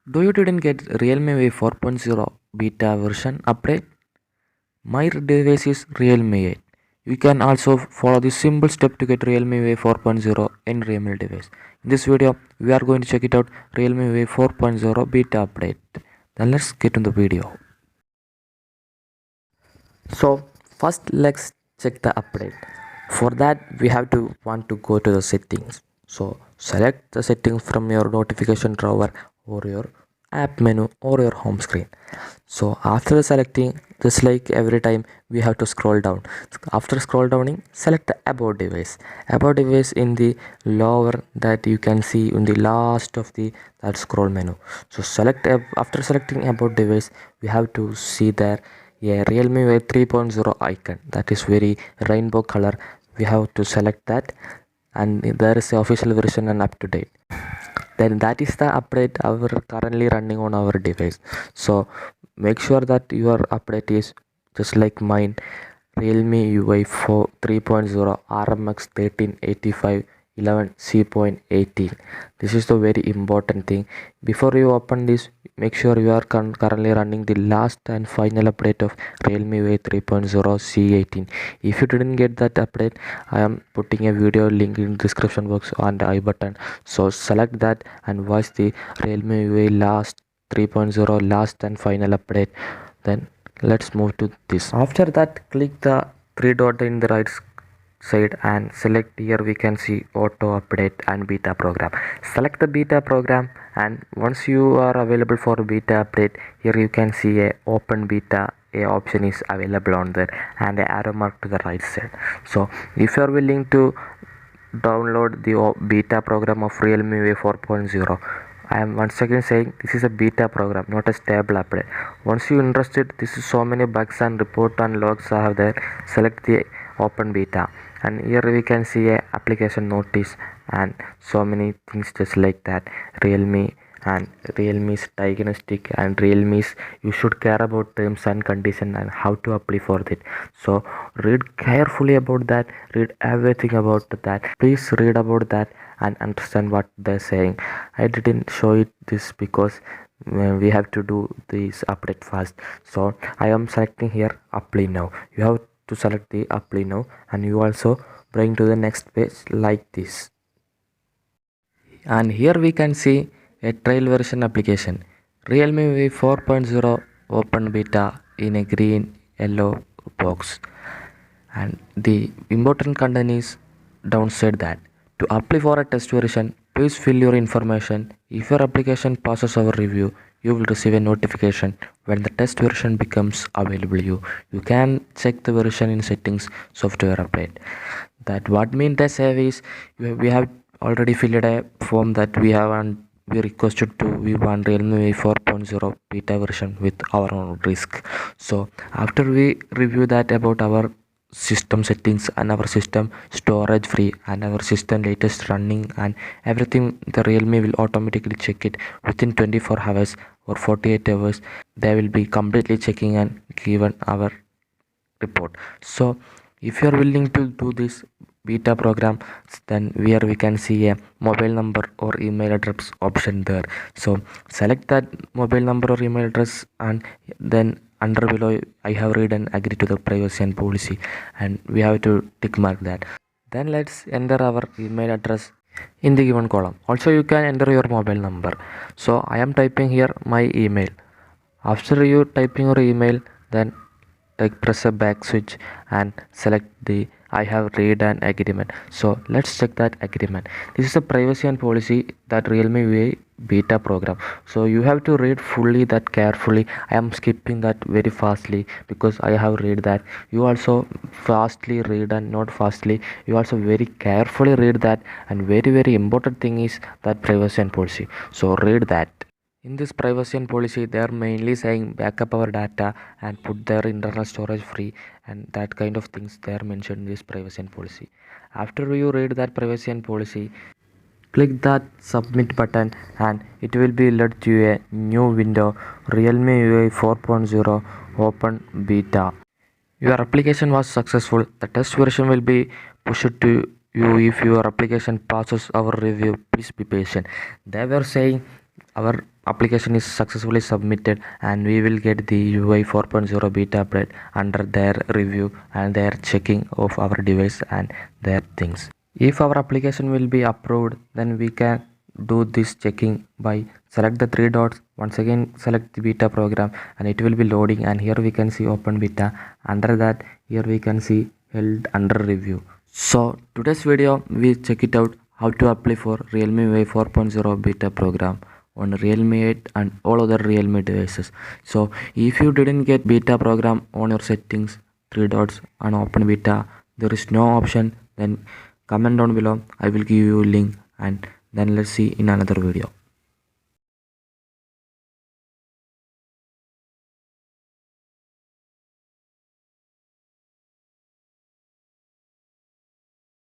Do you didn't get REALME UI 4.0 beta version update? My device is REALME 8. You can also follow the simple step to get REALME UI 4.0 in REALME device. In this video, we are going to check it out REALME UI 4.0 beta update. Then let's get into the video. So first let's check the update. For that we have to want to go to the settings. So select the settings from your notification drawer or your app menu or your home screen. So after selecting, just like every time, we have to scroll down. After scroll downing, select the about device. About device in the lower that you can see in the last of the that scroll menu. So select after selecting about device, we have to see there a REALME UI 3.0 icon that is very rainbow color. We have to select that, and there is the official version and up to date. Then that is the update our currently running on our device. So make sure that your update is just like mine, REALME UI 3.0 RMX 1385 11C.18. This is the very important thing. Before you open this, make sure you are currently running the last and final update of REALME UI 3.0 C18. If you didn't get that update, I am putting a video link in the description box and the I button. So select that and watch the REALME UI last 3.0 last and final update. Then let's move to this. After that, click the three dot in the right side and select. Here we can see auto update and beta program. Select the beta program, and once you are available for beta update, here you can see a open beta a option is available on there and a arrow mark to the right side. So if you are willing to download the beta program of REALME UI 4.0, I am once again saying this is a beta program, not a stable update. Once you interested, this is so many bugs and report and logs are there. Select the open beta, and here we can see a application notice and so many things just like that. Realme and Realme's diagnostic and Realme's you should care about terms and condition and how to apply for it. So read carefully about that, read everything about that. Please read about that and understand what they're saying. I didn't show it this because we have to do this update fast. So I am selecting here apply now. You have to select the apply now, and you also bring to the next page like this. And here we can see a trial version application REALME UI 4.0 open beta in a green yellow box, and the important content is downside that to apply for a test version, please fill your information. If your application passes our review, you will receive a notification when the test version becomes available. You can check the version in settings software update. That what mean they say is we have already filled a form that we have, and we requested to we want REALME UI 4.0 beta version with our own risk. So after we review that about our system settings and our system storage free and our system latest running and everything, the REALME will automatically check it within 24 hours or 48 hours. They will be completely checking and given our report. So if you are willing to do this beta program, then here we can see a mobile number or email address option there. So select that mobile number or email address, and then under below I have read and agree to the privacy and policy, and we have to tick mark that. Then let's enter our email address in the given column. Also you can enter your mobile number. So I am typing here my email. After you typing your email, then press a back switch and select the I have read an agreement. So let's check that agreement. This is a privacy and policy that REALME UI beta program. So you have to read fully that carefully. I am skipping that very fastly because I have read that. You also fastly read and not fastly. You also very carefully read that, and very important thing is that privacy and policy. So read that. In this privacy and policy, they are mainly saying backup our data and put their internal storage free, and that kind of things they are mentioned in this privacy and policy. After you read that privacy and policy, click that submit button and it will be led to a new window REALME UI 4.0 open beta. Your application was successful. The test version will be pushed to you if your application passes our review. Please be patient. They were saying our application is successfully submitted, and we will get the UI 4.0 beta update under their review and their checking of our device and their things. If our application will be approved, then we can do this checking by select the three dots, once again select the beta program, and it will be loading, and here we can see open beta. Under that, here we can see held under review. So today's video we check it out how to apply for Realme UI 4.0 beta program on Realme 8 and all other Realme devices. So if you didn't get beta program on your settings, three dots and open beta, there is no option, then comment down below. I will give you a link, and then let's see in another video.